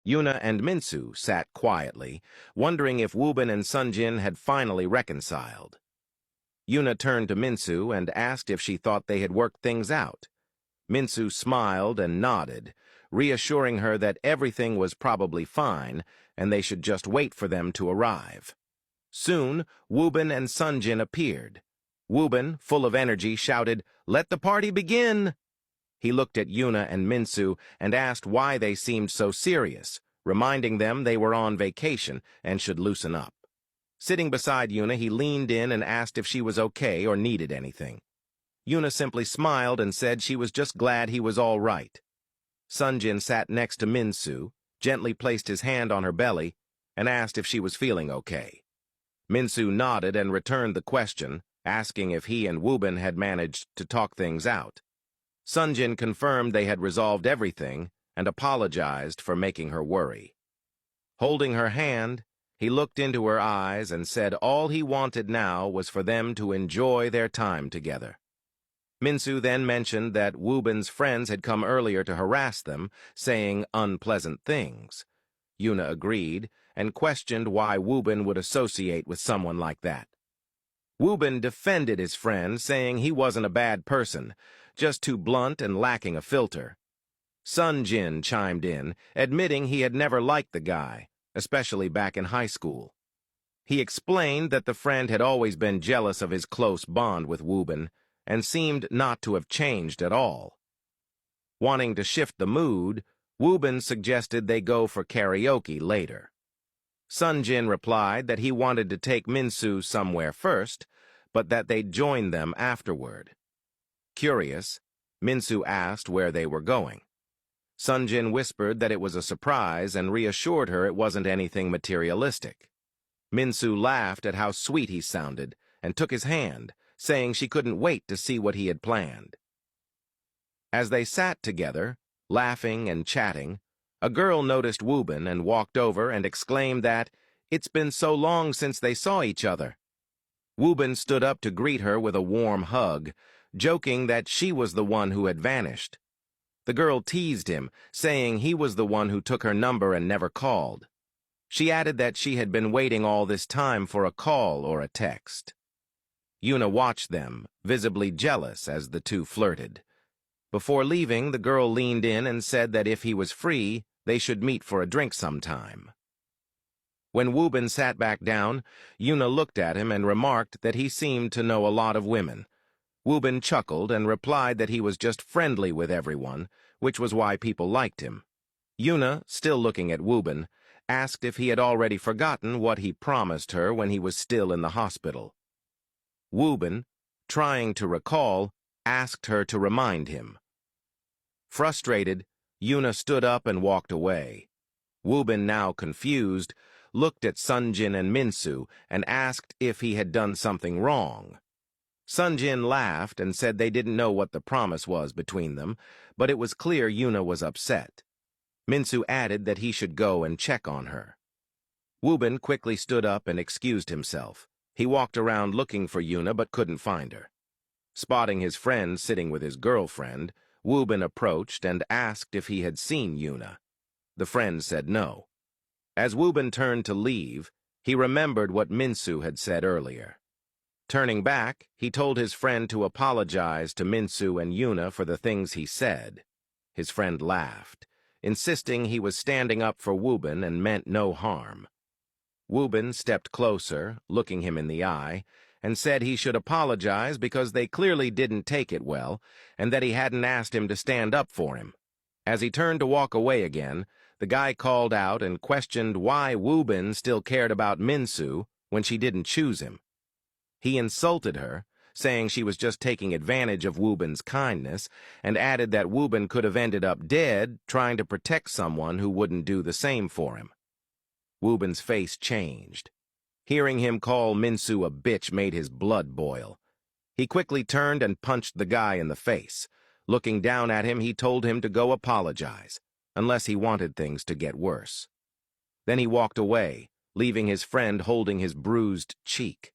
Yuna and Minsu sat quietly, wondering if Woobin and Sonjin had finally reconciled. Yuna turned to Minsu and asked if she thought they had worked things out. Minsu smiled and nodded, reassuring her that everything was probably fine and they should just wait for them to arrive. Soon, Woobin and Sonjin appeared. Woobin, full of energy, shouted, "Let the party begin!" He looked at Yuna and Minsu and asked why they seemed so serious, reminding them they were on vacation and should loosen up. Sitting beside Yuna, he leaned in and asked if she was okay or needed anything. Yuna simply smiled and said she was just glad he was all right. Sonjin sat next to Minsu, gently placed his hand on her belly, and asked if she was feeling okay. Minsu nodded and returned the question, asking if he and Woobin had managed to talk things out. Sonjin confirmed they had resolved everything and apologized for making her worry. Holding her hand, he looked into her eyes and said all he wanted now was for them to enjoy their time together. Minsu then mentioned that Woobin's friends had come earlier to harass them, saying unpleasant things. Yuna agreed and questioned why Woobin would associate with someone like that. Woobin defended his friend, saying he wasn't a bad person, just too blunt and lacking a filter. Sonjin chimed in, admitting he had never liked the guy, especially back in high school. He explained that the friend had always been jealous of his close bond with Woobin, and seemed not to have changed at all. Wanting to shift the mood, Woobin suggested they go for karaoke later. Sonjin replied that he wanted to take Minsu somewhere first, but that they'd join them afterward. Curious, Minsu asked where they were going. Sonjin whispered that it was a surprise and reassured her it wasn't anything materialistic. Minsu laughed at how sweet he sounded and took his hand, saying she couldn't wait to see what he had planned. As they sat together, laughing and chatting, a girl noticed Woobin and walked over and exclaimed that it's been so long since they saw each other. Woobin stood up to greet her with a warm hug, joking that she was the one who had vanished. The girl teased him, saying he was the one who took her number and never called. She added that she had been waiting all this time for a call or a text. Yuna watched them, visibly jealous as the two flirted. Before leaving, the girl leaned in and said that if he was free, they should meet for a drink sometime. When Woobin sat back down, Yuna looked at him and remarked that he seemed to know a lot of women. Woobin chuckled and replied that he was just friendly with everyone, which was why people liked him. Yuna, still looking at Woobin, asked if he had already forgotten what he promised her when he was still in the hospital. Woobin, trying to recall, asked her to remind him. Frustrated, Yuna stood up and walked away. Woobin, now confused, looked at Sonjin and Minsu and asked if he had done something wrong. Sonjin laughed and said they didn't know what the promise was between them, but it was clear Yuna was upset. Minsu added that he should go and check on her. Woobin quickly stood up and excused himself. He walked around looking for Yuna but couldn't find her. Spotting his friend sitting with his girlfriend, Woobin approached and asked if he had seen Yuna. The friend said no. As Woobin turned to leave, he remembered what Minsu had said earlier. Turning back, he told his friend to apologize to Minsu and Yuna for the things he said. His friend laughed, insisting he was standing up for Woobin and meant no harm. Woobin stepped closer, looking him in the eye, and said he should apologize because they clearly didn't take it well, and that he hadn't asked him to stand up for him. As he turned to walk away again, the guy called out and questioned why Woobin still cared about Minsu when she didn't choose him. He insulted her, saying she was just taking advantage of Woobin's kindness, and added that Woobin could have ended up dead trying to protect someone who wouldn't do the same for him. Woobin's face changed. Hearing him call Minsu a bitch made his blood boil. He quickly turned and punched the guy in the face. Looking down at him, he told him to go apologize, unless he wanted things to get worse. Then he walked away, leaving his friend holding his bruised cheek.